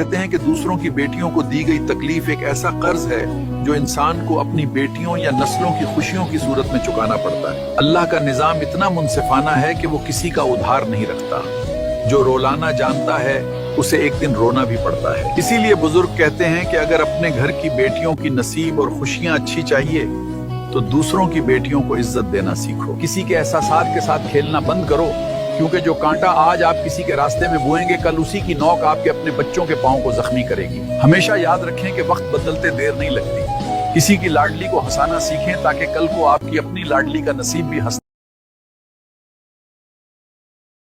कहते हैं कि दूसरों की बेटियों को दी गई तकलीफ एक ऐसा कर्ज है जो इंसान को अपनी बेटियों या नस्लों की खुशियों की सूरत में चुकाना पड़ता है। अल्लाह का निजाम इतना मुनसिफाना है कि वो किसी का उधार नहीं रखता। जो रोलाना जानता है उसे एक दिन रोना भी पड़ता है। इसीलिए बुजुर्ग कहते हैं कि अगर अपने घर की बेटियों की नसीब और खुशियां अच्छी चाहिए तो दूसरों की बेटियों को इज्जत देना सीखो। किसी के एहसासात के साथ खेलना बंद करो, क्योंकि जो कांटा आज आप किसी के रास्ते में बोएंगे कल उसी की नोक आपके अपने बच्चों के पांव को जख्मी करेगी। हमेशा याद रखें कि वक्त बदलते देर नहीं लगती। किसी की लाडली को हंसाना सीखें ताकि कल को आपकी अपनी लाडली का नसीब भी हंसता